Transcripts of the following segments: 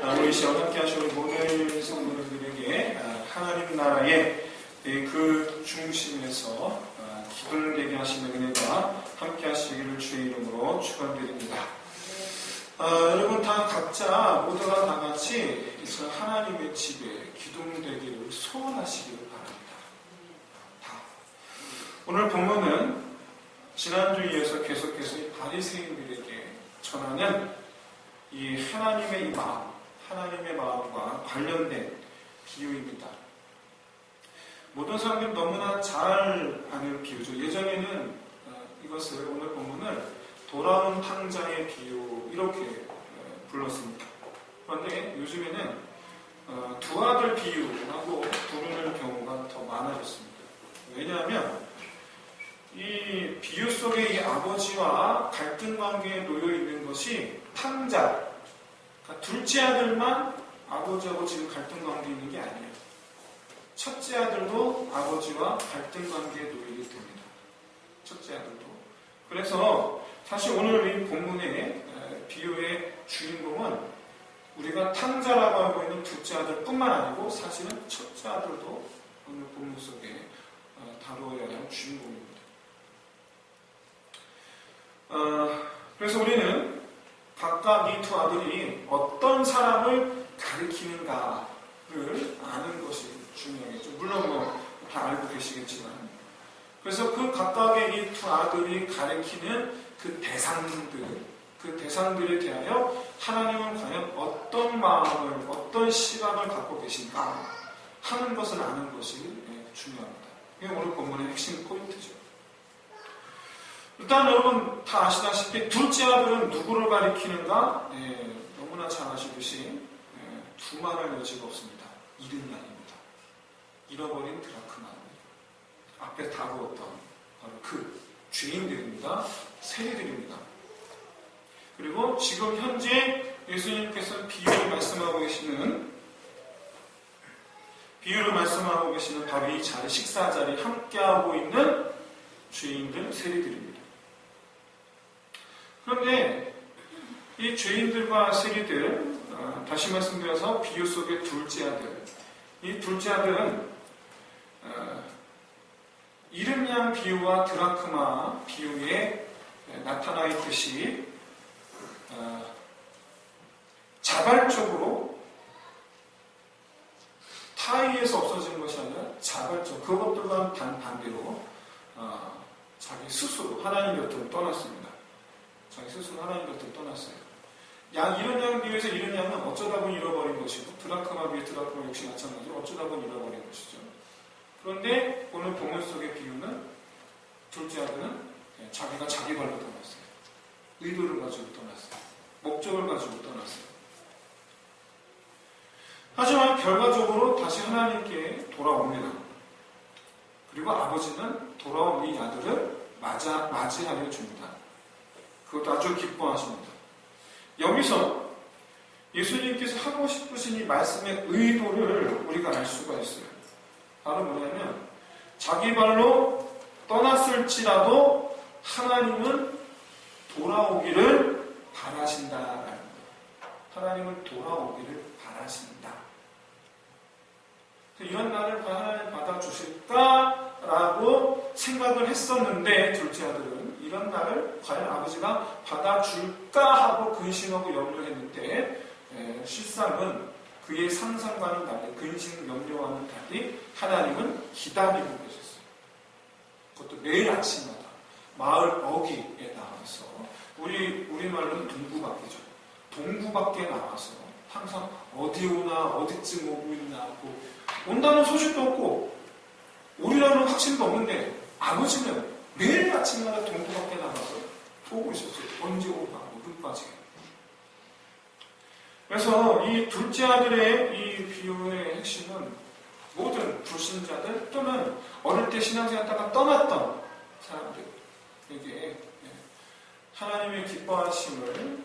우리 시간 함께 하시는 모든 성도들에게 하나님 나라의 그 중심에서 기쁨되게 하시는 은혜가 함께 하시기를 주의 이름으로 축원드립니다. 여러분 다 각자 모두가 다 같이 하나님의 집에 기쁨되기를 소원하시기를 바랍니다. 오늘 본문은 지난주에 이어서 계속해서 이 바리새인들에게 전하는 이 하나님의 이 마음, 하나님의 마음과 관련된 비유입니다. 모든 사람들이 너무나 잘 아는 비유죠. 예전에는 이것을 오늘 본문을 돌아온 탕자의 비유 이렇게 불렀습니다. 그런데 요즘에는 두 아들 비유라고 부르는 경우가 더 많아졌습니다. 왜냐하면 이 비유 속에 이 아버지와 갈등 관계에 놓여 있는 것이 탕자, 그러니까 둘째 아들만 아버지하고 지금 갈등 관계에 있는 게 아니에요. 첫째 아들도 아버지와 갈등 관계에 놓이게 됩니다. 첫째 아들도. 그래서 사실 오늘 이 본문의 비유의 주인공은 우리가 탕자라고 하고 있는 둘째 아들뿐만 아니고 사실은 첫째 아들도 오늘 본문 속에 다루어야 할 주인공입니다. 그래서 우리는 각각 이 두 아들이 어떤 사람을 가리키는가를 아는 것이 중요하겠죠. 물론 다 알고 계시겠지만. 그래서 그 각각의 이 두 아들이 가리키는 그 대상들에 대하여 하나님은 과연 어떤 마음을, 어떤 시각을 갖고 계신가 하는 것을 아는 것이 중요합니다. 이게 오늘 본문의 핵심 포인트죠. 일단 여러분 다 아시다시피 둘째 아들은 누구를 가리키는가? 너무나 잘 아시듯이 두말할 여지가 없습니다. 이름만입니다. 잃어버린 드라크마. 앞에 다루었던 바로 그 죄인들입니다. 세리들입니다. 그리고 지금 현재 예수님께서 비유를 말씀하고 계시는 바로 이 자리, 식사 자리에 함께하고 있는 죄인들, 세리들입니다. 그런데 이 죄인들과 세리들, 다시 말씀드려서 비유 속의 둘째 아들, 이 둘째 아들은 이름양 비유와 드라크마 비유에 나타나 있듯이 자발적으로 타의에서 없어진 것이 아니라 자발적, 그것들과 반대로 자기 스스로 하나님 곁으로 떠났습니다. 자기 스스로 하나님 곁으로 떠났어요. 이런 양 비유에서 이런 양은 어쩌다 보니 잃어버린 것이고 드라크마 비유 드라크마 역시 마찬가지로 어쩌다 보니 잃어버린 것이죠. 그런데 오늘 본문 속의 비유는 둘째 아들은 자기가 자기 발로 떠났어요. 의도를 가지고 떠났어요. 목적을 가지고 떠났어요. 하지만 결과적으로 다시 하나님께 돌아옵니다. 그리고 아버지는 돌아온 이 아들을 맞이하려 줍니다. 그것도 아주 기뻐하십니다. 여기서 예수님께서 하고 싶으신 이 말씀의 의도를 우리가 알 수가 있어요. 바로 뭐냐면 자기 발로 떠났을지라도 하나님은 돌아오기를 바라신다라는 거예요. 하나님은 돌아오기를 바라신다. 이런 나를 하나님 받아주실까라고 생각을 했었는데 둘째 아들은 이런 나를 과연 아버지가 받아줄까 하고 근심하고 염려했는데 실상은 그의 상상과는 달리 근심 염려와는 달리 하나님은 기다리고 계셨어요. 그것도 매일 아침마다 마을 어귀에 나와서 우리말로는 동구밖에죠. 동구밖에 나와서 항상 어디 오나 어디쯤 오고 있나 온다는 소식도 없고 오리라는 확신도 없는데 아버지는 매일 아침마다 동구밖에 나가서 보고 있었어요. 언제 오나 눈 빠지게. 그래서 이 둘째 아들의 이 비유의 핵심은 모든 불신자들 또는 어릴 때 신앙생활하다가 떠났던 사람들에게 하나님의 기뻐하심을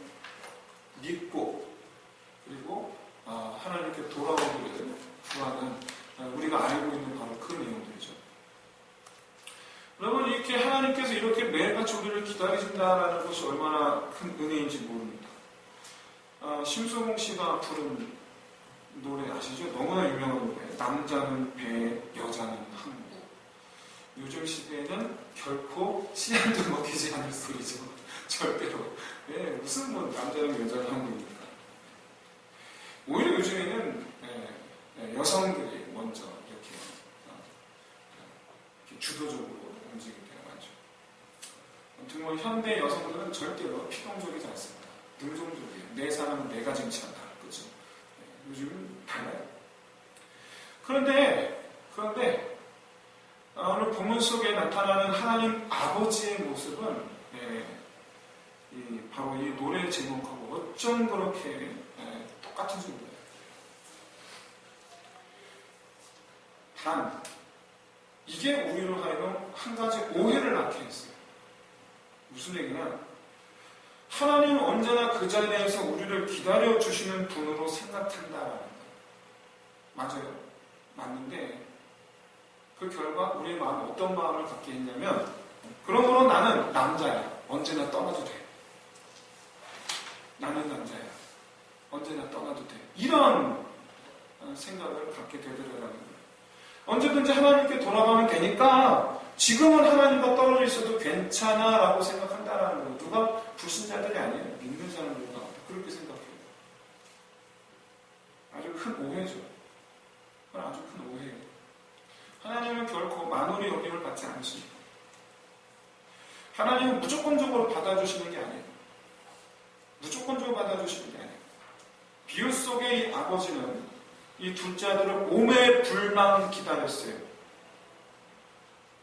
믿고 그리고 하나님께 돌아오기를 구하는 우리가 알고 있는 바로 그 내용들이죠. 여러분 이렇게 하나님께서 이렇게 매일같이 우리를 기다리신다라는 것이 얼마나 큰 은혜인지 모릅니다. 심수봉 씨가 부른 노래 아시죠? 너무나 유명한 노래. 남자는 배, 여자는 항구. 요즘 시대에는 결코 씨알도 먹히지 않을 소리죠. 절대로. 예, 무슨 뭐 남자는 여자는 항구입니까? 오히려 요즘에는 여성들이 먼저 이렇게 주도적으로 움직일 때가 많죠. 아무튼 뭐 현대 여성들은 절대로 피동적이지 않습니다. 능동적이에요. 내 사람은 내가 쟁취한다. 그죠? 요즘은 달라요. 그런데 오늘 본문 속에 나타나는 하나님 아버지의 모습은 바로 이 노래 제목하고 어쩜 그렇게 똑같은지 몰라요. 단 이게 우리로 하여금 한 가지 오해를 낳게 했어요. 무슨 얘기냐? 하나님은 언제나 그 자리에서 우리를 기다려주시는 분으로 생각한다라는 거예요. 맞아요. 맞는데 그 결과 우리의 마음이 어떤 마음을 갖게 했냐면, 그러므로 나는 남자야. 언제나 떠나도 돼. 나는 남자야. 언제나 떠나도 돼. 이런 생각을 갖게 되더라는 거예요. 언제든지 하나님께 돌아가면 되니까 지금은 하나님과 떨어져 있어도 괜찮아 라고 생각한다라는 거예요. 누가 불신자들이 아니에요. 믿는 사람들과 그렇게 생각해요. 아주 큰 오해죠. 그건 아주 큰 오해예요. 하나님은 결코 만월의 여김을 받지 않으십니다. 하나님은 무조건적으로 받아주시는 게 아니에요. 무조건적으로 받아주시는 게 아니에요. 비유 속의 이 아버지는 이 둘째 아들을 오매불망 기다렸어요.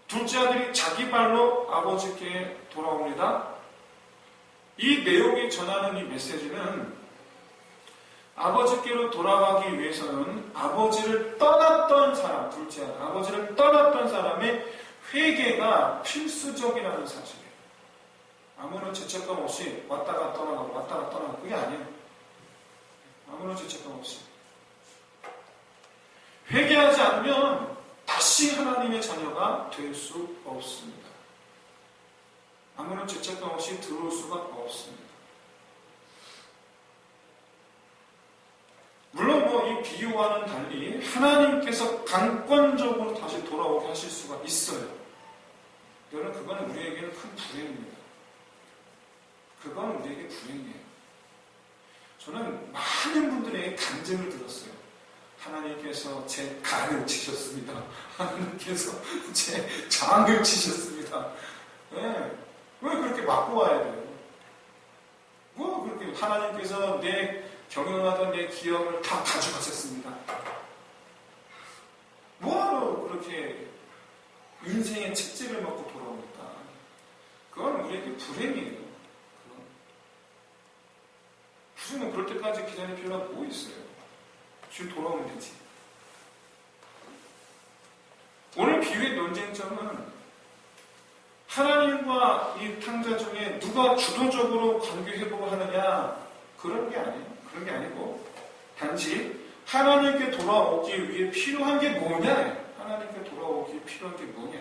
둘째 아들이 자기 발로 아버지께 돌아옵니다. 이 내용이 전하는 이 메시지는 아버지께로 돌아가기 위해서는 아버지를 떠났던 사람, 둘째 아들, 아버지를 떠났던 사람의 회개가 필수적이라는 사실이에요. 아무런 죄책감 없이 왔다가 떠나가고 왔다가 떠나가고 그게 아니에요. 아무런 죄책감 없이. 회개하지 않으면 다시 하나님의 자녀가 될 수 없습니다. 아무런 죄책감 없이 들어올 수가 없습니다. 물론 뭐 이 비유와는 달리 하나님께서 강권적으로 다시 돌아오게 하실 수가 있어요. 여러분, 그건 우리에게는 큰 불행입니다. 그건 우리에게 불행이에요. 저는 많은 분들에게 간증을 들었어요. 하나님께서 제 간을 치셨습니다. 하나님께서 제 장을 치셨습니다. 네. 왜 그렇게 맞고 와야 돼요? 뭐 그렇게 하나님께서 내 경영하던 내 기억을 다 가져가셨습니다. 뭐하러 그렇게 인생의 책제를 먹고 돌아옵니까? 그건 우리에게 불행이에요. 굳이 뭐 그럴 때까지 기다릴 필요가 뭐 있어요? 지금 돌아오면 되지. 오늘 비유의 논쟁점은 하나님과 이 탕자 중에 누가 주도적으로 관계회복을 하느냐, 그런 게 아니에요. 그런 게 아니고 단지 하나님께 돌아오기 위해 필요한 게 뭐냐, 하나님께 돌아오기 위해 필요한 게 뭐냐.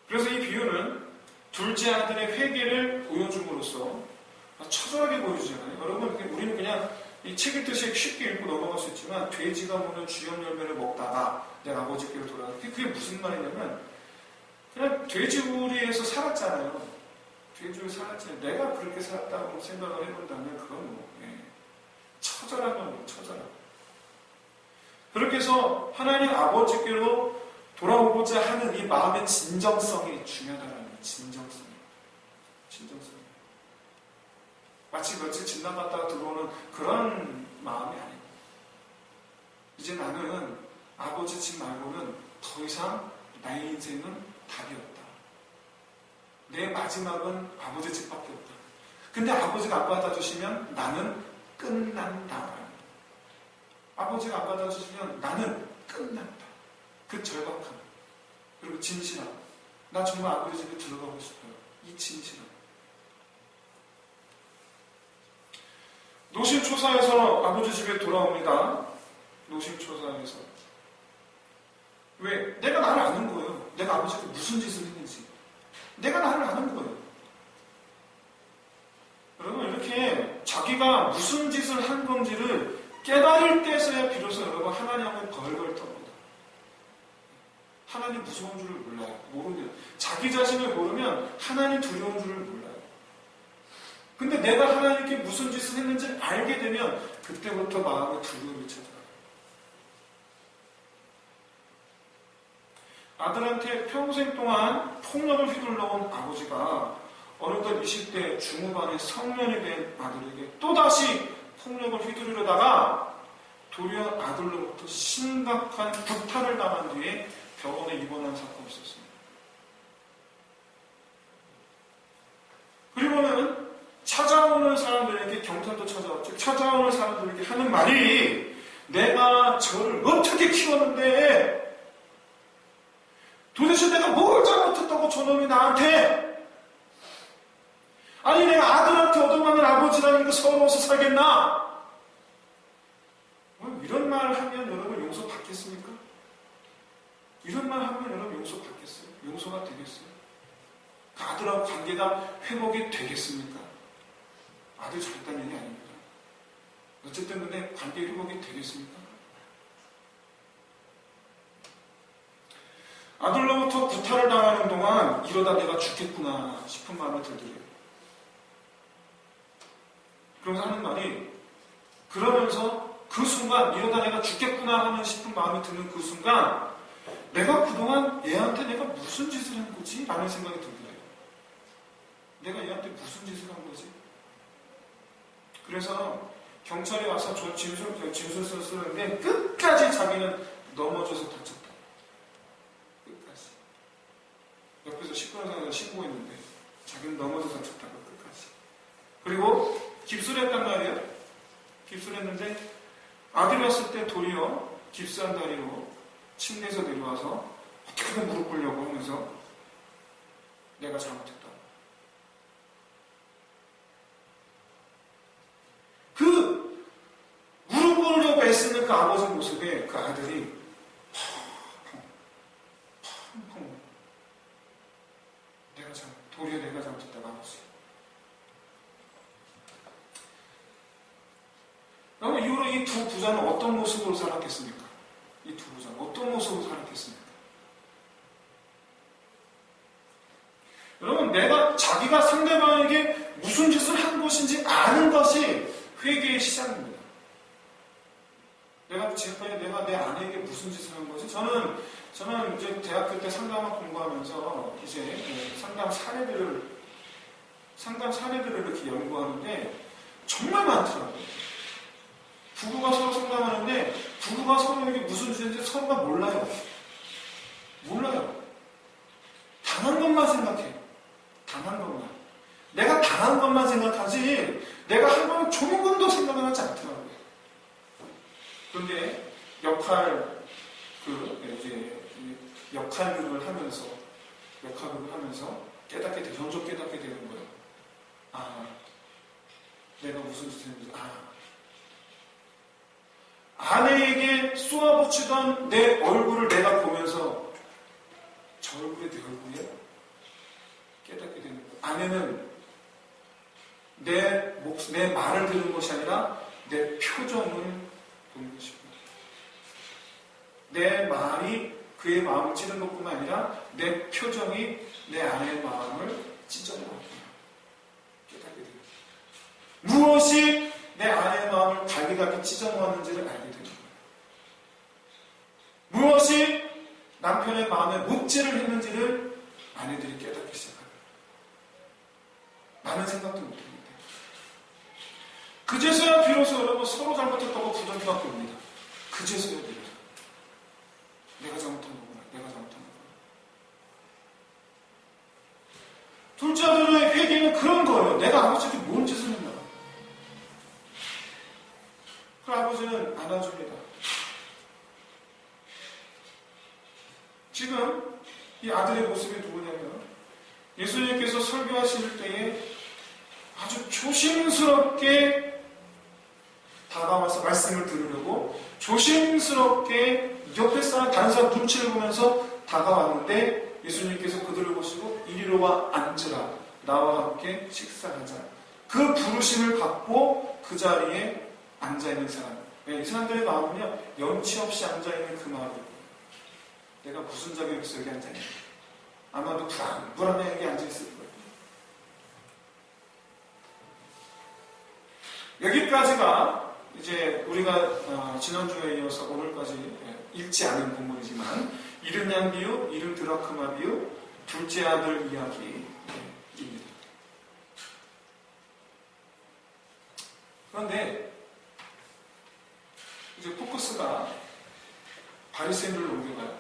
그래서 이 비유는 둘째 아들의 회개를 보여줌으로써 처절하게 보여주잖아요. 여러분, 우리는 그냥 이 책 읽듯이 쉽게 읽고 넘어갈 수 있지만, 돼지가 먹는 주염 열매를 먹다가 내가 아버지께로 돌아가. 그게 무슨 말이냐면, 그냥 돼지우리에서 살았잖아요. 돼지우리 살았잖아요. 내가 그렇게 살았다고 생각을 해본다면 그건 뭐 처절한 건 처절한. 그렇게 해서 하나님 아버지께로 돌아오고자 하는 이 마음의 진정성이 중요하다는 거예요. 진정성. 마치 며칠 지나갔다가 들어오는 그런 마음이 아니고, 이제 나는 아버지 집 말고는 더 이상 나의 인생은 답이 없다. 내 마지막은 아버지 집밖에 없다. 근데 아버지가 안 받아주시면 나는 끝난다. 아버지가 안 받아주시면 나는 끝난다. 그 절박함, 그리고 진실함. 나 정말 아버지 집에 들어가고 싶어요. 이 진실함. 노심초사해서 아버지 집에 돌아옵니다. 노심초사해서. 왜? 내가 나를 아는 거예요. 내가 아버지한테 무슨 짓을 했는지. 내가 나를 아는 거예요. 이렇게 자기가 무슨 짓을 한 건지를 깨달을 때서야 비로소 여러분 하나님을 벌벌 떱니다. 하나님 무서운 줄을 몰라요. 모릅니다. 자기 자신을 모르면 하나님 두려운 줄을 몰라요. 근데 내가 하나님께 무슨 짓을 했는지 알게 되면 그때부터 마음에 두려움이 찾아와요. 아들한테 평생 동안 폭력을 휘둘러온 아버지가 어느덧 20대 중후반의 성년이 된 아들에게 또다시 폭력을 휘두르려다가 도리어 아들로부터 심각한 구타를 당한 뒤에 병원에 입원한 사건이 있었습니다. 그리고는 찾아오는 사람들에게, 경찰도 찾아왔죠. 찾아오는 사람들에게 하는 말이, 내가 저를 어떻게 키웠는데 도대체 내가 뭘 잘못했다고 저놈이 나한테, 아니 내가 아들한테 얻어맞는 아버지라니까 서러워서 살겠나? 이런 말 하면 여러분 용서 받겠습니까? 이런 말 하면 여러분 용서 받겠어요? 용서가 되겠어요? 그 아들하고 관계가 회복이 되겠습니까? 아들 잘했다는 얘기 아닙니다. 어쨌든 근데 관계 회복이 되겠습니까? 아들로부터 구타를 당하는 동안 이러다 내가 죽겠구나 싶은 마음을 들더래요. 그러면서 하는 말이, 그러면서 그 순간 이러다 내가 죽겠구나 하는 싶은 마음이 드는 그 순간 내가 그동안 얘한테 내가 무슨 짓을 한 거지? 라는 생각이 들더래요. 내가 얘한테 무슨 짓을 한 거지? 그래서 경찰이 와서 저 진술서를 쓰는데 끝까지 자기는 넘어져서 다쳤다. 끝까지. 옆에서 시끄러워서 신고했는데 자기는 넘어져서 다쳤다고 끝까지. 그리고 깁스를 했단 말이에요. 깁스를 했는데 아들이 왔을 때 도리어 깁스한 다리로 침대에서 내려와서 어떻게든 무릎 꿇려고 하면서 내가 잘못했다. 그 무릎 꿇으려고 애쓰는 그 아버지 모습에 그 아들이 펑펑 도리어 내가 잘못했다고 아버지. 그러면 이후로 이 두 부자는 어떤 모습으로 살았겠습니까? 이 두 부자는 어떤 모습으로 살았겠습니까? 여러분, 내가 자기가 상대방에게 무슨 짓을 한 것인지 아는 것이 회개의 시작입니다. 내가 내 아내에게 무슨 짓을 한 거지? 저는 이제 대학교 때 상담학 공부하면서 이제 상담 사례들을 이렇게 연구하는데 정말 많더라고요. 부부가 서로 상담하는데 부부가 서로에게 무슨 짓인지 서로가 몰라요. 당한 것만 생각해. 당한 것만. 내가 당한 것만 생각하지 내가 한 번 조금도 생각을 하지 않더라고요. 그런데 역할극을 하면서 점점 깨닫게 되는 거예요. 아, 내가 무슨 짓을 했는지, 아내에게 쏘아붙이던 내 얼굴을 내가 보면서 저 얼굴이 내 얼굴이야? 깨닫게 되는 거예요. 아내는 내 말을 들은 것이 아니라 내 표정을 보는 것입니다. 내 말이 그의 마음을 찌른 것뿐만 아니라 내 표정이 내 아내의 마음을 찢어내었구나. 깨닫게 돼요. 무엇이 내 아내의 마음을 갈기갈기 찢어놓았는지를 알게 됩니다. 무엇이 남편의 마음에 못질을 했는지를 아내들이 깨닫기 시작합니다. 많은 생각도 못합니다. 그제서야 비로소 여러분 서로 잘못했다고 부정기가 옵니다. 그제서야 비로소 내가 잘못한 거구나. 둘째 아들의 회개는 그런 거예요. 내가 아버지에게 뭔 짓을 했나. 그 아버지는 안아줍니다. 지금 이 아들의 모습이 누구냐면 예수님께서 설교하실 때에 아주 조심스럽게 다가와서 말씀을 들으려고 조심스럽게 옆에 사람 다른 사람 눈치를 보면서 다가왔는데 예수님께서 그들을 보시고 이리로 와 앉으라. 나와 함께 식사하자. 그 부르심을 받고 그 자리에 앉아있는 사람. 이 사람들의 마음은요, 염치 없이 앉아있는 그 마음이에요. 내가 무슨 자격에서 여기 앉아있냐. 아마도 불안해 여기 앉아있을 거예요. 여기까지가 이제 우리가 지난주에 이어서 오늘까지 읽지 않은 본문이지만 이른 양 비유, 이른 드라크마 비유, 둘째 아들 이야기입니다. 그런데 이제 포커스가 바리새인들로 옮겨가요.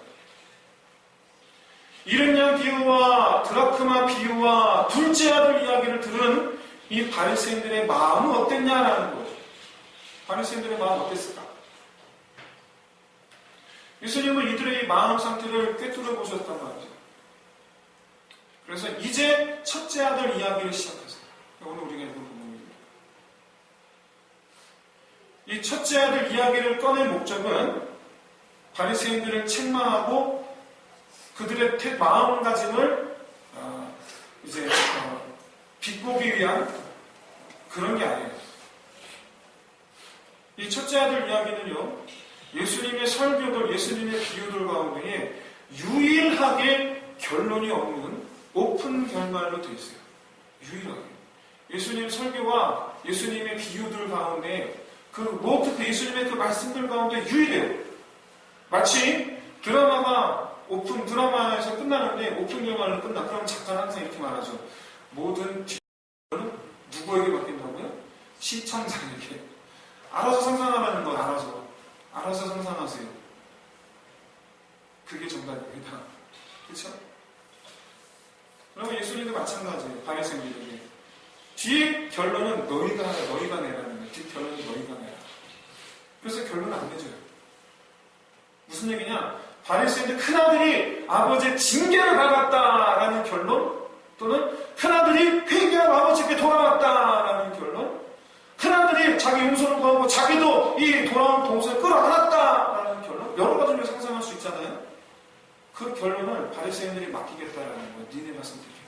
이른 양 비유와 드라크마 비유와 둘째 아들 이야기를 들은 이 바리새인들의 마음은 어땠냐라는 거죠. 바리새인들의 마음은 어땠을까? 예수님은 이들의 이 마음 상태를 꿰뚫어 보셨단 말이죠. 그래서 이제 첫째 아들 이야기를 시작하세요. 오늘 우리가 읽은 부분입니다. 이 첫째 아들 이야기를 꺼낼 목적은 바리새인들을 책망하고 그들의 마음가짐을 비꼬기 위한 그런 게 아니에요. 이 첫째 아들 이야기는요, 예수님의 설교들, 예수님의 비유들 가운데에 유일하게 결론이 없는 오픈 결말로 되어 있어요. 유일하게. 예수님 설교와 예수님의 비유들 가운데 예수님의 그 말씀들 가운데 유일해요. 마치 드라마에서 끝나는데 오픈 결말로 끝나. 그럼 작가는 항상 이렇게 말하죠. 모든 뒷은 누구에게 맡긴다고요? 시청자에게. 알아서 상상하라는 건 알아서 상상하세요. 그게 정답입니다. 그렇죠? 그러면 예수님도 마찬가지예요. 바리새인들에게. 뒤에 결론은 너희가 내라는 거예요. 뒤 결론은 너희가 내라. 그래서 결론은 안 내줘요. 무슨 얘기냐? 바리새인들 큰아들이 아버지의 징계를 받았다라는 결론, 또는 큰아들이 회개하고 아버지께 돌아왔다라는 결론, 큰아들이 자기 용서를 구하고 자기도 이 돌아온 동생을 끌어안았다라는 결론, 여러 가지로 상상할 수 있잖아요. 그 결론을 바리새인들이 맡기겠다라는 거예요. 니네가 선택해.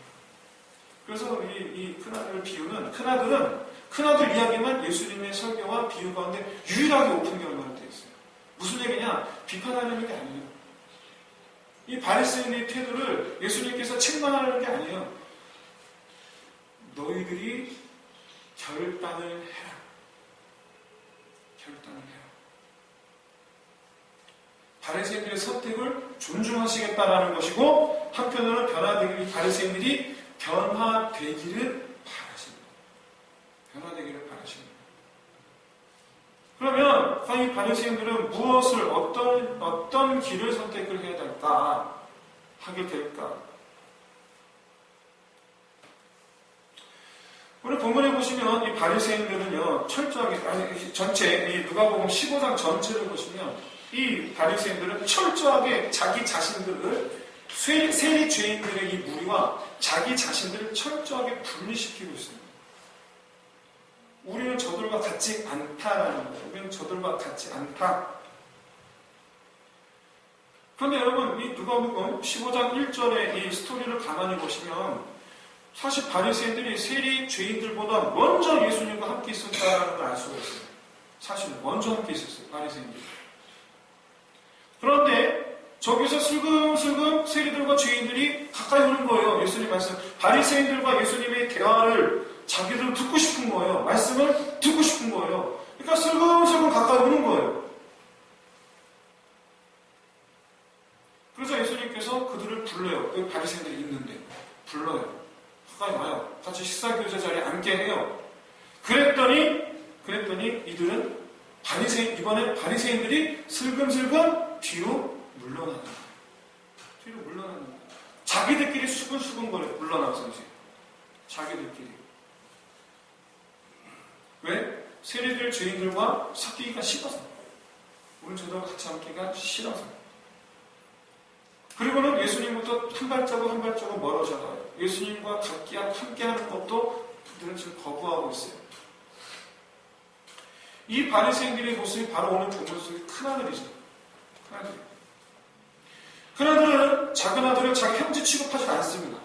그래서 이 큰아들 비유는, 큰아들 이야기만 예수님의 설교와 비유 가운데 유일하게 오픈 결말로 되어 있어요. 무슨 얘기냐? 비판하려는 게 아니에요. 이 바리새인의 태도를 예수님께서 책망하려는 게 아니에요. 너희들이 결단을 해라. 결단을 해라. 바리새인들의 선택을 존중하시겠다라는 것이고, 한편으로는 바리새인들이 변화되기를 바라십니다. 변화되기를 바라십니다. 그러면 과연 이 바리새인들은 무엇을 어떤 길을 선택을 해야 될까? 하게 될까? 오늘 본문에 보시면 이 바리새인들은요, 철저하게, 전체, 이 누가복음 15장 전체를 보시면 이 바리새인들은 철저하게 자기 자신들을 세리 죄인들의 이 무리와 자기 자신들을 철저하게 분리시키고 있습니다. 우리는 저들과 같지 않다라는 거예요. 우리는 저들과 같지 않다. 그런데 여러분, 이 누가복음 15장 1절의 이 스토리를 가만히 보시면 사실 바리새인들이 세리 죄인들보다 먼저 예수님과 함께 있었다는 걸 알 수가 있어요. 사실 먼저 함께 있었어요. 바리새인들이. 그런데 저기서 슬금슬금 세리들과 죄인들이 가까이 오는 거예요. 예수님 말씀. 바리새인들과 예수님의 대화를 자기들 듣고 싶은 거예요. 말씀을 듣고 싶은 거예요. 그러니까 슬금슬금 가까이 오는 거예요. 그래서 예수님께서 그들을 불러요. 여기 바리새인들이 있는데 불러요. 가까이 와요. 같이 식사교제 자리에 앉게 해요. 그랬더니 이들은 이번에 바리새인들이 슬금슬금 뒤로 물러나는 거예요. 뒤로 물러나는 거예요. 자기들끼리 수근수근거려 물러나서 이제 자기들끼리. 왜? 세리들 죄인들과 섞이기가 싫어서. 우리 저들과 같이 함께가 싫어서. 그리고는 예수님부터 한 발자국 멀어져 가요. 예수님과 함께하는 것도 그들은 지금 거부하고 있어요. 이 바리새인들의 모습이 바로 오늘 본문 속의 큰아들이죠. 큰아들은 작은 아들을 자기 형제 취급하지 않습니다.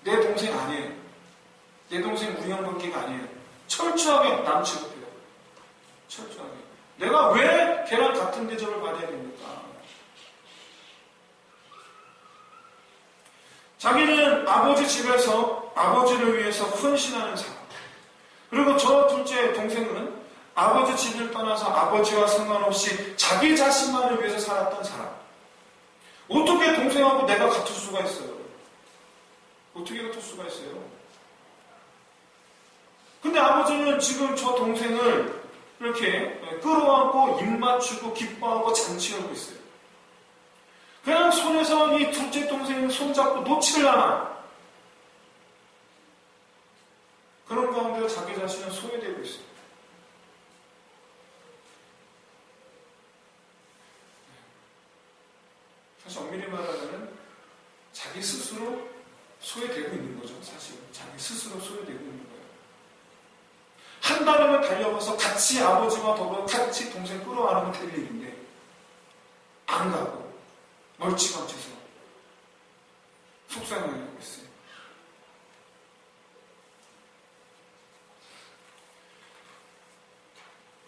내 동생 아니에요. 내 동생 우리 형 관계가 아니에요. 철저하게 남 취급해요. 철저하게. 내가 왜 걔랑 같은 대접을 받아야 됩니까? 자기는 아버지 집에서 아버지를 위해서 헌신하는 사람. 그리고 저 둘째 동생은 아버지 집을 떠나서 아버지와 상관없이 자기 자신만을 위해서 살았던 사람. 어떻게 동생하고 내가 같을 수가 있어요? 어떻게 같을 수가 있어요? 근데 아버지는 지금 저 동생을 이렇게 끌어안고 입 맞추고 기뻐하고 잔치하고 있어요. 그냥 손에서 이 둘째 동생 손잡고 놓지를 않아. 그런 가운데 자기 자신은 소외되고 있어요. 사실 엄밀히 말하면 자기 스스로 소외되고 있는 거죠. 사실 자기 스스로 소외되고 있는 거예요. 한달이면 달려가서 같이 아버지와 더불어 같이 동생 끌어안으면 될 일인데 안 가고 멀찌감치서 속상하게 하고 있어요.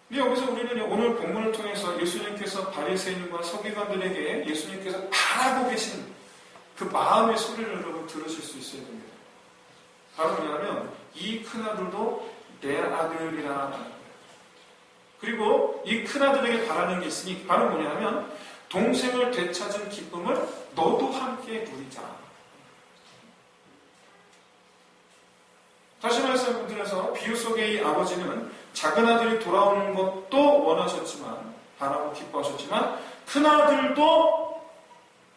근데 여기서 우리는 오늘 본문을 통해서 예수님께서 바리새인과 서기관들에게 예수님께서 바라고 계신 그 마음의 소리를 여러분 들으실 수 있어야 됩니다. 바로 뭐냐면 이 큰아들도 내 아들이라 하는 거예요. 그리고 이 큰아들에게 바라는 게 있으니 바로 뭐냐면 동생을 되찾은 기쁨을 너도 함께 누리자. 다시 말씀드려서 비유 속의 이 아버지는 작은 아들이 돌아오는 것도 원하셨지만 바라고 기뻐하셨지만 큰아들도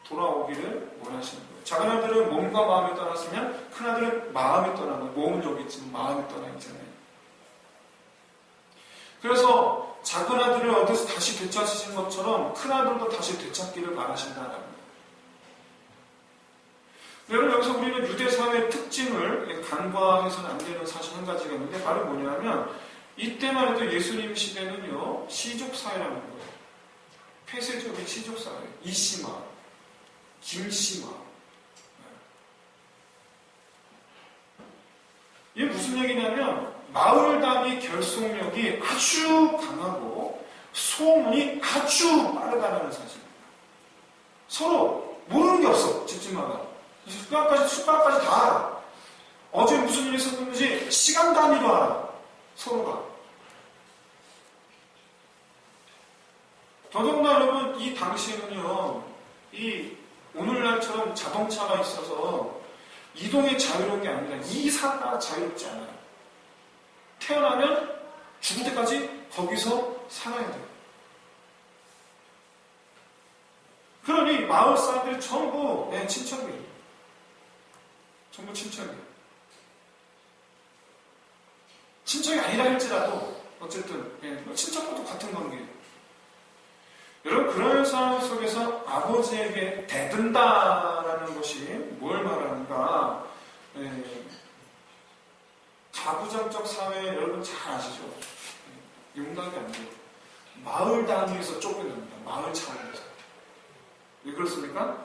돌아오기를 원하시는 거예요. 작은 아들은 몸과 마음이 떠났으면 큰아들은 마음이 떠난 거예요. 몸은 여기 있지만 마음이 떠나 있잖아요. 그래서 작은 아들을 어디서 다시 되찾으신 것처럼 큰아들도 다시 되찾기를 바라신다는 거예요. 여러분 여기서 우리는 유대사회의 특징을 간과해서는 안 되는 사실 한 가지가 있는데 바로 뭐냐면 이때만 해도 예수님 시대는요 시족사회라는 거예요. 폐쇄적인 시족사회. 이씨마, 김씨마. 이게 무슨 얘기냐면 마을 단위 결속력이 아주 강하고 소문이 아주 빠르다는 사실입니다. 서로 모르는 게 없어. 집집마다. 숟가락까지 다 알아. 어제 무슨 일이 있었는지 시간 단위로 알아. 서로가. 더더군다나 여러분 이 당시에는요 이 오늘날처럼 자동차가 있어서 이동이 자유로운 게 아니라 이사가 자유롭지 않아요. 태어나면 죽을 때까지 거기서 살아야 돼요. 그러니 마을 사람들이 전부 친척이에요. 전부 친척이에요. 친척이 아니라 할지라도 어쨌든 친척과도 같은 관계예요. 여러분 그런 상황 속에서 아버지에게 대든다라는 것이 뭘 말하는가? 가부장적 사회 여러분 잘 아시죠? 용납이 안 돼요. 마을 단위에서 쫓겨납니다. 마을 차원에서. 왜 그렇습니까?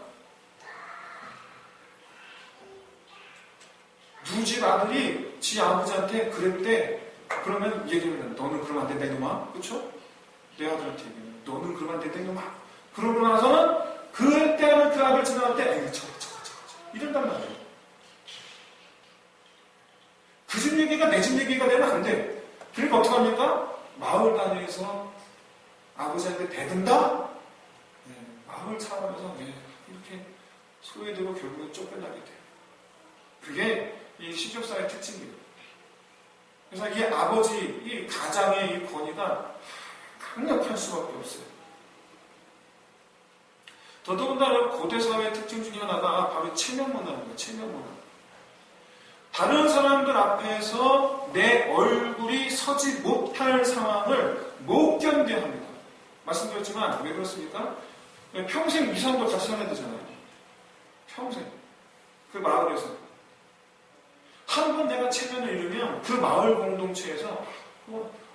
누구 집 아들이 지 아버지한테 그랬대. 그러면 얘기하면 너는 그러면 안 된다 이놈아. 그렇죠? 내 아들한테 얘기하면 너는 그러면 안 된다 이놈아. 그러고 나서는 그때는 그 아들 지나갈 때 에이 저거 이런단 말이에요. 그 집 얘기가 내 집 얘기가 되면 안 돼. 그러니까 어떡합니까? 마을 단위에서 아버지한테 대든다? 마을 차원에서 이렇게 소외되고 결국은 쫓겨나게 돼요. 그게 이 시족사의 특징이에요. 그래서 이 아버지, 이 가장의 이 권위가 강력할 수밖에 없어요. 더더군다나 고대사회의 특징 중에 하나가 바로 체면문화인 거예요. 체면문화. 다른 사람들 앞에서 내 얼굴이 서지 못할 상황을 못 견뎌야 합니다. 말씀드렸지만 왜 그렇습니까? 평생 이 사람과 같이 살아야 되잖아요. 평생. 그 마을에서. 한 번 내가 체면을 잃으면 그 마을 공동체에서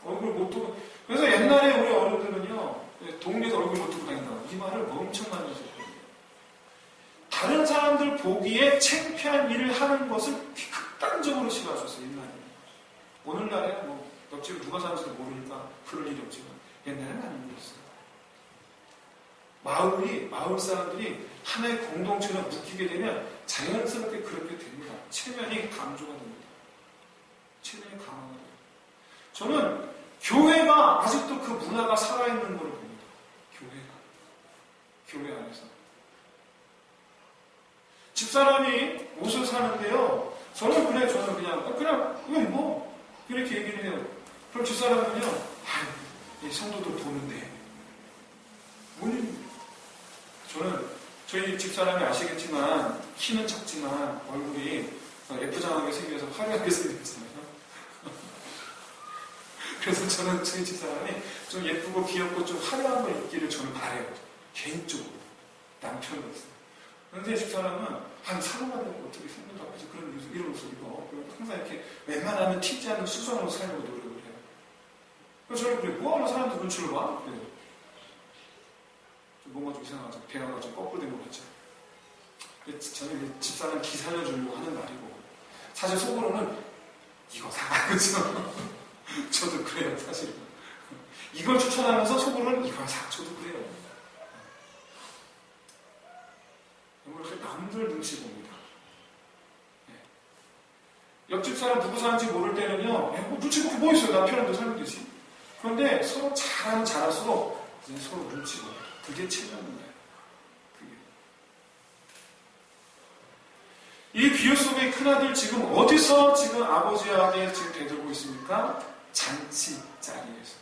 얼굴 못 두고. 그래서 옛날에 우리 어른들은요, 동네에서 얼굴 못 두고 다닌다. 이 말을 엄청 많이 하셨거든요. 다른 사람들 보기에 창피한 일을 하는 것을 극단적으로 싫어하셨어요. 옛날에. 오늘날에 뭐 옆집에 누가 사는지도 모르니까 그럴 일이 없지만 옛날에는 아닌 거였어요. 마을 사람들이 하나의 공동체로 묶이게 되면 자연스럽게 그렇게 됩니다. 체면이 강조가 됩니다. 체면이 강화가 돼요. 저는 교회가 아직도 그 문화가 살아있는 걸 봅니다. 교회 안에서. 집사람이 옷을 사는데요. 저는 그냥 이건 뭐 이렇게 얘기를 해요. 그럼 집사람은요. 이 성도들 보는데 저는 저희 집사람이 아시겠지만 키는 작지만 얼굴이 예쁘장하게 생겨서 화려하게 생겼잖아요. 그래서 저는 저희 집사람이 좀 예쁘고 귀엽고 좀 화려한 걸 입기를 저는 바래요. 개인적으로. 남편으로서. 그런데 집사람은 사고가 되고 어떻게 생각도 앞에서 이런 옷을 입어. 항상 이렇게 웬만하면 튀지 않는 수선으로 살려고 노력을 해요. 그래서 저는 그래, 뭐하러 사람들 눈치를 봐? 그래요. 뭔가 좀 이상하죠. 대화가 좀 거꾸로 된 것 같죠. 저는 집사람 기 살려주려고 하는 말이고, 사실 속으로는 이거 사. 그죠? 저도 그래요, 사실은. 이걸 추천하면서 속으로는 이걸 사. 저도 그래요. 이렇게 남들 눈치 봅니다. 네. 옆집 사람 누구 사는지 모를 때는요, 뭐 눈치 보고 뭐 있어요? 남편한테 살면 되지. 그런데 서로 잘하면 잘할수록 이제 서로 눈치 보고. 그게 체면입니다. 이 비유 속의 큰아들 지금 어디서 지금 아버지에게 지금 대들고 있습니까? 잔치 자리에서.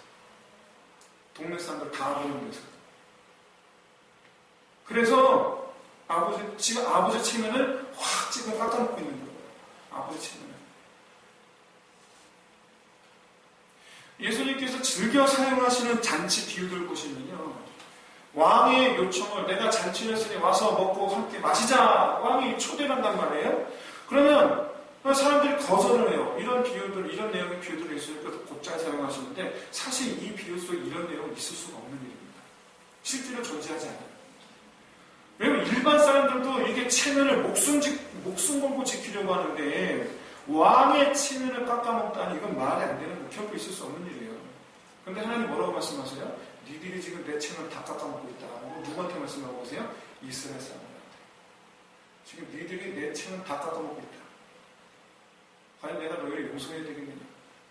동네 사람들 다 보는 데서. 그래서 지금 아버지 체면을 확 지금 깎아놓고 있는 거예요. 아버지 체면을. 예수님께서 즐겨 사용하시는 잔치 비유들 보시면요. 왕의 요청을 내가 잔치를 했으니 와서 먹고 함께 마시자. 왕이 초대를 한단 말이에요. 그러면 사람들이 거절을 해요. 이런 비유들, 이런 내용의 비유들을 예수님께서 곧잘 사용하시는데 사실 이 비유 속에 이런 내용은 있을 수가 없는 일입니다. 실제로 존재하지 않아요. 왜냐면 일반 사람들도 이게 체면을 목숨 걸고 지키려고 하는데 왕의 체면을 깎아먹다니 이건 말이 안 되는 거 결코 있을 수 없는 일이에요. 그런데 하나님 뭐라고 말씀하세요? 니들이 지금 내 체면을 다 깎아먹고 있다. 누구한테 말씀하고 계세요? 이스라엘 사람들한테. 지금 니들이 내 체면을 다 깎아먹고 있다. 과연 내가 너희를 용서해야 되겠느냐?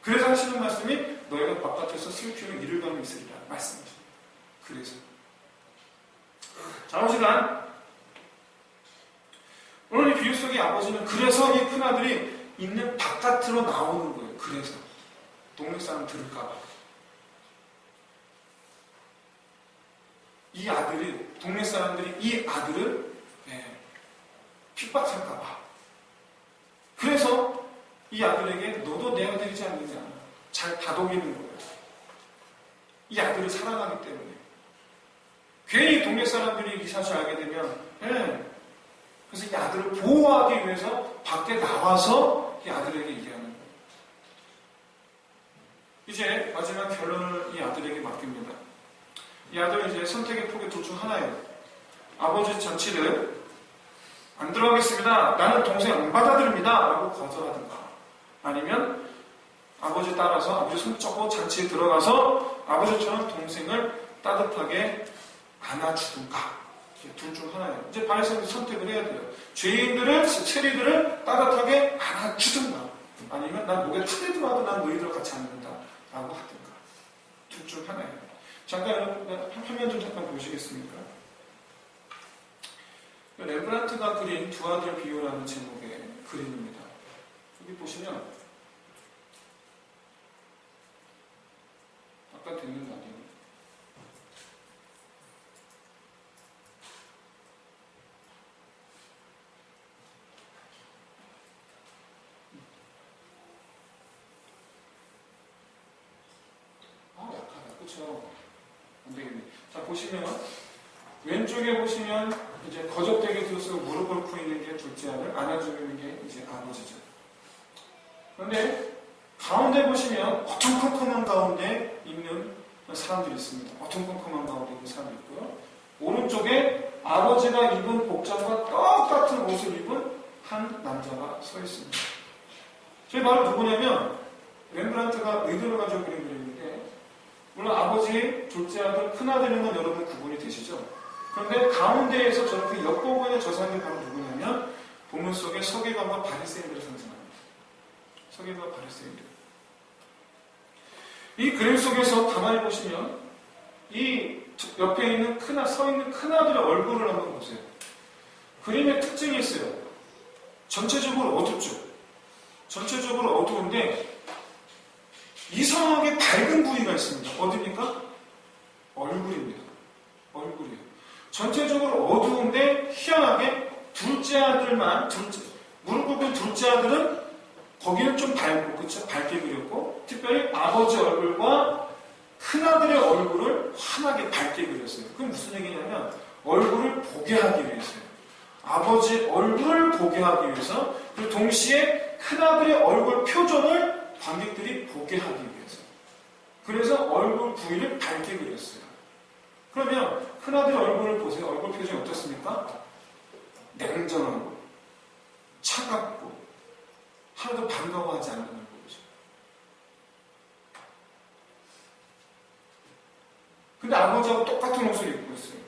그래서 하시는 말씀이 너희가 바깥에서 슬피는 이를 가면 있으리라 말씀하십니다. 그래서 자, 시간 오늘 이 비유 속의 아버지는 그래서 이 큰아들이 있는 바깥으로 나오는 거예요. 그래서 동네 사람 들을까봐 이 아들이 동네 사람들이 이 아들을 핍박할까봐 그래서 이 아들에게 너도 내 아들이지 않느냐 잘 다독이는 거예요. 이 아들을 사랑하기 때문에 괜히 동네 사람들이 이 사실 알게 되면 그래서 이 아들을 보호하기 위해서 밖에 나와서 이 아들에게 얘기하는 거예요. 이제 마지막 결론을 이 아들에게 맡깁니다. 이 아들은 이제 선택의 폭의 둘 중 하나예요. 아버지 잔치를 안 들어가겠습니다. 나는 동생 안 받아들입니다. 라고 거절하든가 아니면 아버지 따라서 아버지 손 잡고 잔치에 들어가서 아버지처럼 동생을 따뜻하게 안아주든가 둘 중 하나예요. 이제 바리새인은 선택을 해야 돼요. 죄인들을, 세리들을 따뜻하게 안아주든가 아니면 난 목에 탈이 들어와도 난 너희들 같이 앉는다 라고 하든가 둘 중 하나예요. 잠깐 화면 좀 잠깐 보시겠습니까? 렘브란트가 그린 두 아들 비유라는 제목의 그림입니다. 여기 보시면 아까 됐는 거 아니에요? 약하다. 그쵸? 안 되겠네. 자, 보시면, 왼쪽에 보시면, 이제 거적대게 들어서 무릎을 꿇고 있는 게 둘째 아들, 안아주는 게 이제 아버지죠. 그런데, 가운데 보시면, 어tum컴컴한 가운데 있는 사람들이 있습니다. 어tum컴컴한 가운데 있는 사람이 있고요. 오른쪽에 아버지가 입은 복장과 똑같은 옷을 입은 한 남자가 서 있습니다. 저희 바로 누구냐면 렘브란트가 의도를 가지고 그린 그림인데, 물론 아버지, 둘째 아들, 큰아들인 건 여러분 구분이 되시죠? 그런데 가운데에서 저렇게 엿보고 있는 저 사람이 바로 누구냐면 본문 속에 서기관과 바리새인들을 상징합니다. 서기관과 바리새인들. 이 그림 속에서 가만히 보시면 이 옆에 있는 서 있는 큰아들의 얼굴을 한번 보세요. 그림의 특징이 있어요. 전체적으로 어둡죠. 전체적으로 어두운데 이상하게 밝은 부위가 있습니다. 어디입니까? 얼굴입니다. 얼굴이에요. 전체적으로 어두운데 희한하게 둘째 아들만, 무릎 꿇은 둘째 아들은 거기는 좀 밝고, 그쵸? 밝게 그렸고, 특별히 아버지 얼굴과 큰아들의 얼굴을 환하게 밝게 그렸어요. 그건 무슨 얘기냐면 얼굴을 보게 하기 위해서요. 아버지 얼굴을 보게 하기 위해서, 그리고 동시에 큰아들의 얼굴 표정을 관객들이 보게 하기 위해서. 그래서 얼굴 부위를 밝게 그렸어요. 그러면 큰아들의 얼굴을 보세요. 얼굴 표정이 어떻습니까? 냉정하고 차갑고 하나도 반가워하지 않는 얼굴이죠. 근데 아버지하고 똑같은 옷을 입고 있어요.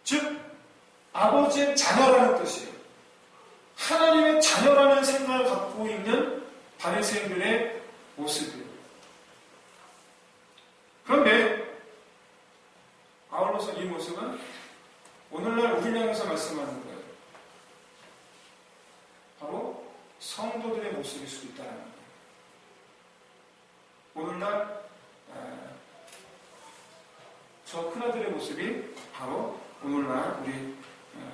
즉 아버지의 자녀라는 뜻이에요. 하나님의 자녀라는 생각을 갖고 있는 바리새인들의 모습이에요. 그런데 아울러서 이 모습은 오늘날 우리를 향해서 말씀하는 거예요. 바로 성도들의 모습일 수도 있다는 거예요. 오늘날 저 큰아들의 모습이 바로 오늘날 우리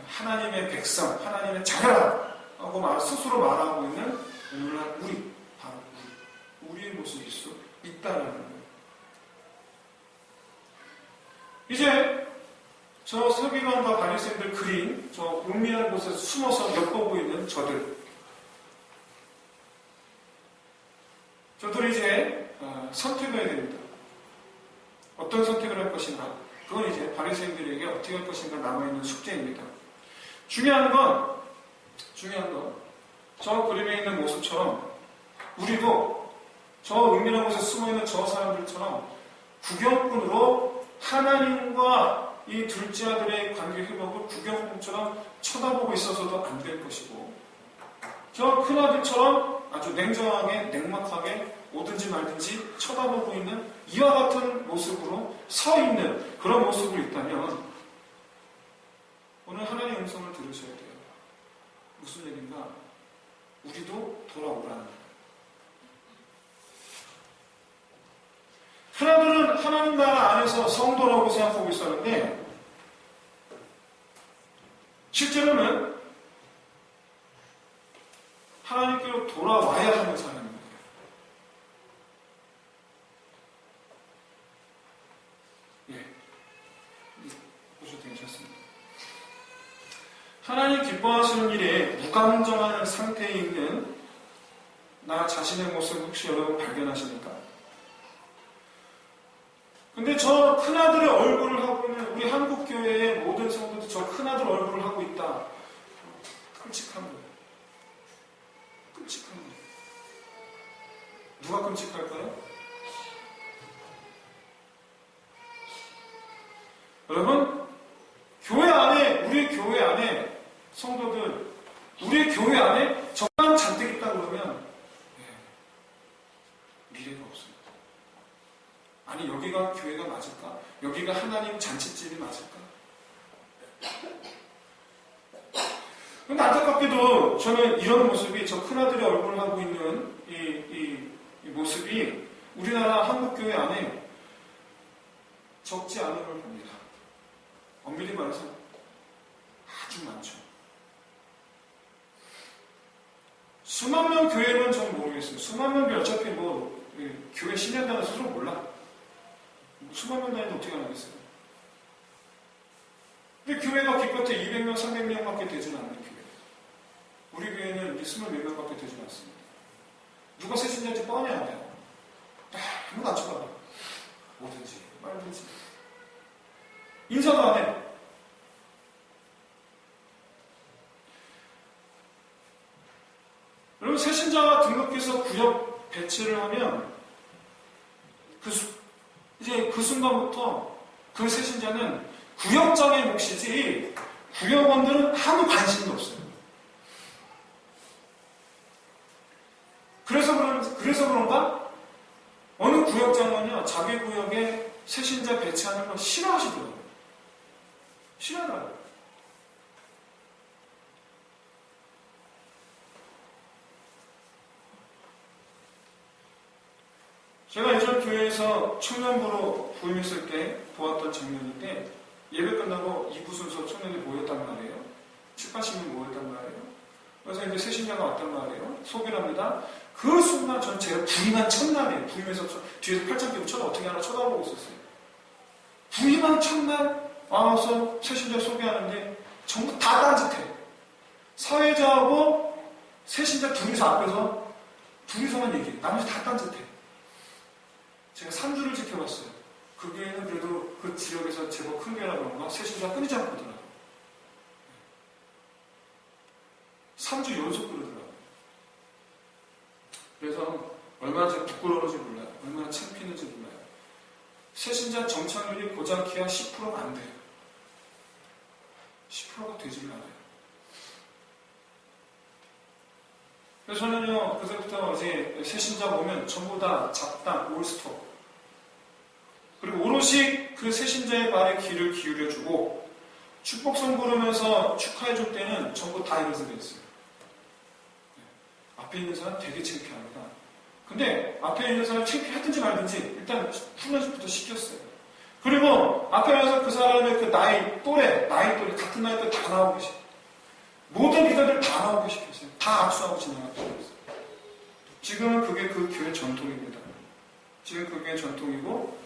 하나님의 백성, 하나님의 자녀라고 스스로 말하고 있는 오늘날 바로 우리의 모습일 수 있다는 거예요. 이제 저 서기관과 바리새인들 그린 저 은밀한 곳에서 숨어서 엿보고 있는 저들이 이제 선택을 해야 됩니다. 어떤 선택을 할 것인가? 그건 이제 바리새인들에게 어떻게 할 것인가 남아있는 숙제입니다. 중요한 건 저 그림에 있는 모습처럼 우리도 저 은밀한 곳에 숨어있는 저 사람들처럼 구경꾼으로 하나님과 이 둘째 아들의 관계 회복을 구경꾼처럼 쳐다보고 있어서도 안 될 것이고, 저 큰아들처럼 아주 냉정하게 냉막하게 오든지 말든지 쳐다보고 있는 이와 같은 모습으로 서 있는 그런 모습으로 있다면 오늘 하나님의 음성을 들으셔야 돼요. 무슨 얘기인가? 우리도 돌아오라는 거예요. 하나들은 하나님 나라 안에서 성도라고 생각하고 있었는데 실제로는 하나님께로 돌아와야 하는 사람입니다. 예, 보셔도 괜찮습니다. 하나님 기뻐하시는 일에 무감정한 상태에 있는 나 자신의 모습 혹시 여러분 발견하십니까? 근데 저 큰아들의 얼굴을 하고 있는 우리 한국교회의 모든 성도들 저 큰아들 얼굴을 하고 있다. 끔찍한 거예요. 끔찍한 거예요. 누가 끔찍할까요? 여러분, 우리 교회 안에 성도들, 우리 교회 안에 저만 잔뜩 있다 그러면 미래가 없습니다. 아니 여기가 교회가 맞을까? 여기가 하나님 잔치집이 맞을까? 근데 안타깝게도 저는 이런 모습이 저 큰아들의 얼굴을 하고 있는 이 모습이 우리나라 한국교회 안에 적지 않은 걸 봅니다. 엄밀히 말해서 아주 많죠. 수만 명 교회는 전 모르겠어요. 수만 명 교회 어차피 교회 신년단은 스스로 몰라. 수만 명 다니는데 어떻게 하겠어요? 근데 교회가 기껏해 200명, 300명밖에 되지는 않는 교회. 우리 교회는 20몇 명밖에 되지 않습니다. 누가 세신자인지 뻔히 알아요. 아무도 안 쳐다봐. 뭐든지, 말든지. 인사도 안 해. 여기서 구역 배치를 하면 이제 그 순간부터 그 세신자는 구역장의 몫이지 구역원들은 아무 관심도 없어요. 그래서 그런가? 어느 구역장은요, 자기 구역에 세신자 배치하는 걸 싫어하시더라고요. 싫어하더라고요. 제가 예전 교회에서 청년부로 부임했을 때 보았던 장면인데, 예배 끝나고 2부 순서 청년이 모였단 말이에요. 7, 80명 모였단 말이에요. 그래서 이제 세신자가 왔단 말이에요. 소개를 합니다. 그 순간 전 제가 부임한 첫날이에요. 부임해서 뒤에서 팔짱 끼고 어떻게 하나 쳐다보고 있었어요. 부임한 첫날 와서 세신자 소개하는데 전부 다 딴짓해. 사회자하고 세신자 둘이서 앞에서 둘이서만 얘기해. 나머지 다 딴짓해. 제가 3주를 지켜봤어요. 그 교회는 그래도 그 지역에서 제법 큰 교회라 그런가 세신자가 끊이지 않고 오더라고요. 3주 연속 그러더라고요. 그래서 얼마나 제가 부끄러운지 몰라요. 얼마나 창피했는지 몰라요. 세신자 정착률이 고작해야 10%가 안 돼요. 10%가 되지를 않아요. 그래서 저는요, 그때부터 이제 세신자 보면 전부 다 잡담, 올스톱. 그리고 오롯이 그 세신자의 말에 귀를 기울여주고 축복성 부르면서 축하해줄 때는 전부 다 이러서 됐어요. 앞에 있는 사람 되게 창피합니다. 근데 앞에 있는 사람 창피하든지 말든지 일단 훈련부터 시켰어요. 그리고 앞에 와서 그 사람의 그 나이 또래 같은 나이 또래 다 나오고 계세요. 모든 리더들 다 나오고 계세요. 다 악수하고 지나가고 계세요. 지금은 그게 그 교회 전통입니다. 지금 그게 전통이고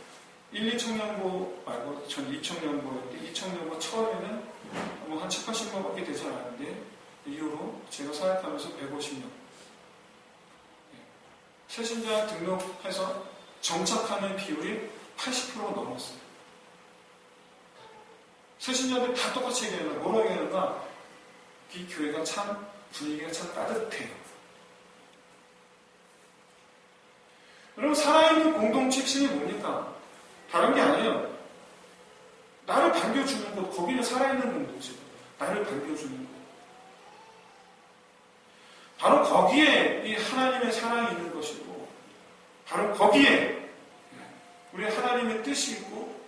1, 2청년부 말고 전 2청년부인데 2청년부 처음에는 뭐 한 7, 80명밖에 되지 않았는데 이후로 제가 사역하면서 150명 세신자 등록해서 정착하는 비율이 80%가 넘었어요. 세신자들이 다 똑같이 얘기하는 뭐라고 얘기하는가? 이 교회가 참 분위기가 참 따뜻해요. 여러분 살아있는 공동체 핵심이 뭡니까? 다른 게 아니에요. 나를 반겨주는 곳, 거기는 살아있는 공동체. 나를 반겨주는 곳. 바로 거기에 이 하나님의 사랑이 있는 것이고, 바로 거기에 우리 하나님의 뜻이 있고,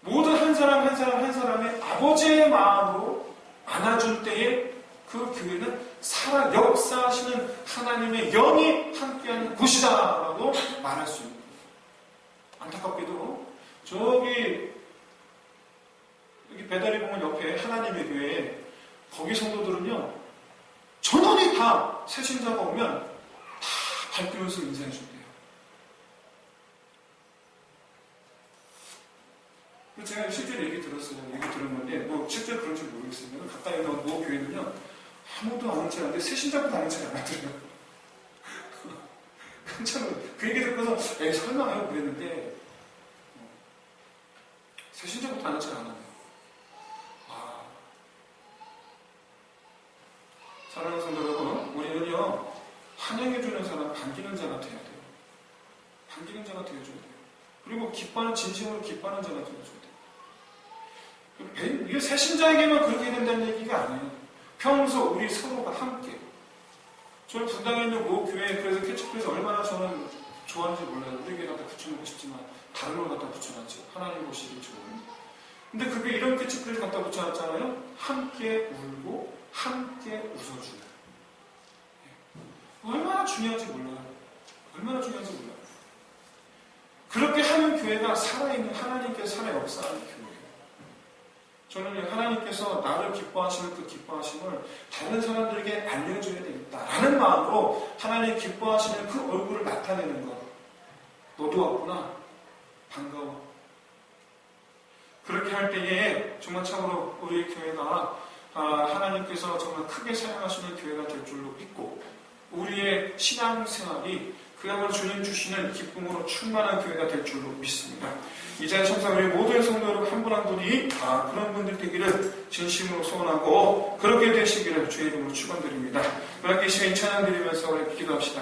모든 한 사람 한 사람 한 사람의 아버지의 마음으로 안아줄 때에 그 교회는 역사하시는 하나님의 영이 함께하는 곳이다라고 말할 수 있는 거예요. 안타깝게도 여기 배달이 공원 옆에 하나님의 교회 거기 성도들은요 전원이 다 새신자가 오면 다 발길면서 인사해 준대요. 제가 실제로 얘기 들었어요. 얘기 들은 건데 뭐 실제로 그런지 모르겠습니다. 가까이 있는 모 교회는요 아무도 아는 척 하는데 새신자도 아는 척 안 하더라고요. 그 얘기 듣고서 설명하고 그랬는데 새신자부터 아는 척 안 하네요. 사랑하는 성도 여러분, 우리는요 환영해주는 사람, 반기는 자가 되어야 돼요. 반기는 자가 되어줘야 돼요. 그리고 진심으로 기뻐하는 자가 되어줘야 돼요. 이게 새신자에게만 그렇게 된다는 얘기가 아니에요. 평소 우리 서로가 함께. 저는 분당에 있는 모 교회 그래서 캐치프레이즈 얼마나 저는 좋아하는지 몰라요. 우리 교회 갖다 붙여놓고 싶지만 다른 걸 갖다 붙여놨죠. 하나님 보시기 좋은. 근데 그게 이런 캐치프레이즈 갖다 붙여놨잖아요. 함께 울고 함께 웃어주는. 얼마나 중요한지 몰라요. 얼마나 중요한지 몰라요. 그렇게 하는 교회가 살아있는 하나님께서 살아 역사하는 교회예요. 저는 하나님께서 나를 기뻐하시는 그 기뻐하심을 다른 사람들에게 알려줘야 되겠다라는 마음으로 하나님 기뻐하시는 그 얼굴을 나타내는 것. 너도 왔구나. 반가워. 그렇게 할 때에 정말 참으로 우리 교회가 하나님께서 정말 크게 사용하시는 교회가 될 줄로 믿고 우리의 신앙생활이 그야말로 주님 주시는 기쁨으로 충만한 교회가 될 줄로 믿습니다. 이 자리에 참석한 우리 모든 성도 여러분 한 분 한 분이 그런 분들 되기를 진심으로 소원하고 그렇게 되시기를 주의 이름으로 축원드립니다. 그렇게 시간에 찬양 드리면서 우리 기도합시다.